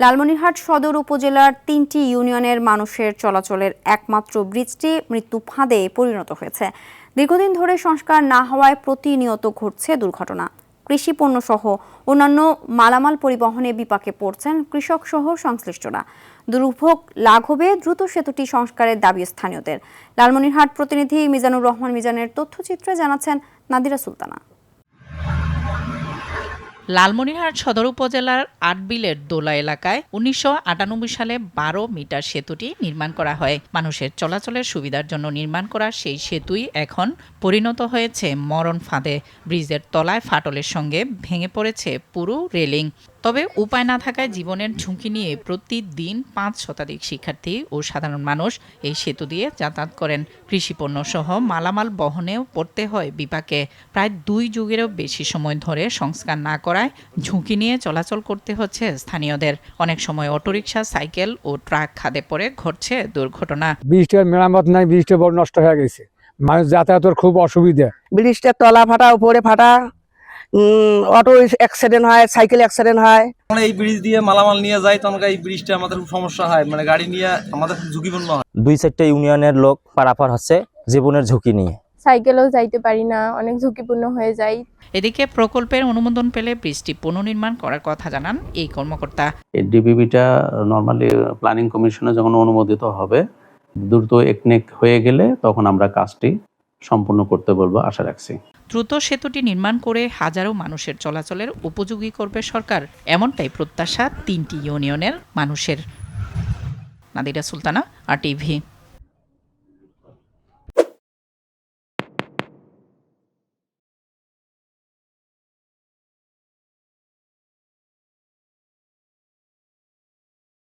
লালমনিরহাট সদর উপজেলার ৩টি ইউনিয়নের মানুষের চলাচলের একমাত্র ব্রিজটি মৃত্যু ফাঁদে পরিণত হয়েছে। দীর্ঘদিন ধরে সংস্কার না হওয়ায় প্রতিনিয়ত ঘটছে দুর্ঘটনা। কৃষি পণ্য সহ অন্যান্য মালামাল পরিবহনে বিপাকে পড়ছেন কৃষক সহ সংশ্লিষ্টরা। দুর্ভোগ লাঘবে দ্রুত সেতুটি সংস্কারের দাবি স্থানীয়দের। লালমনিরহাট প্রতিনিধি মিজানুর রহমান মিজানের তথ্যচিত্রে জানাচ্ছেন নাদিরা সুলতানা। লালমনিরহাট সদর উপজেলার আটবিলের দোলা এলাকায় ১৯৯৮ সালে ১২ মিটার সেতুটি নির্মাণ করা হয়। মানুষের চলাচলের সুবিধার জন্য নির্মাণ করা সেই সেতুই এখন পরিণত হয়েছে মরণ ফাঁদে। ব্রিজের তলায় ফাটলের সঙ্গে ভেঙে পড়েছে পুরো রেলিং। তবে উপায় না থাকায় জীবনের ঝুঁকি নিয়ে প্রতিদিন ৫ শতাধিক শিক্ষার্থী ও সাধারণ মানুষ এই সেতু দিয়ে যাতায়াত করেন। কৃষিপণ্য সহ মালামাল বহনেও পড়তে হয় বিপাকে। প্রায় ২ যুগেরও বেশি সময় ধরে সংস্কার না করায় ঝুঁকি নিয়ে চলাচল করতে হচ্ছে স্থানীয়দের। অনেক সময় অটোরিকশা, সাইকেল ও ট্রাক খাদে পড়ে ঘটছে দুর্ঘটনা। ব্রিজটার মেরামত নাই, ব্রিজটা বড় নষ্ট হয়ে গেছে, মানুষ যাতায়াতের খুব অসুবিধা। ব্রিজটার তলা ফাটা, উপরে ফাটা, অটো অ্যাক্সিডেন্ট হয়, সাইকেল অ্যাক্সিডেন্ট হয়। আমরা এই ব্রিজ দিয়ে মালামাল নিয়ে যাই, তখন এই ব্রিজটা আমাদের খুব সমস্যা হয়, মানে গাড়ি নিয়ে আমাদের খুব ঝুঁকিপূর্ণ হয়। ২-৪টা ইউনিয়নের লোক পারাপার হচ্ছে জীবনের ঝুঁকি নিয়ে। সাইকেলেও যাইতে পারি না, অনেক ঝুঁকিপূর্ণ হয়ে যায়। এদিকে প্রকল্পের অনুমোদন পেলে ব্রিজটি পুনর্নির্মাণ করার কথা জানান এই কর্মকর্তা। এই ডিবিবিটা নরমালি প্ল্যানিং কমিশনে যখন অনুমোদিত হবে, দ্রুত একনেক হয়ে গেলে তখন আমরা কাজটি সম্পূর্ণ করতে বলবো, আশা রাখছি। দ্রুত সেতুটি নির্মাণ করে হাজারো মানুষের চলাচলের উপযোগী করবে সরকার, এমনটাই প্রত্যাশা ৩টি ইউনিয়নের মানুষের। নাদিরা সুলতানা, RTV।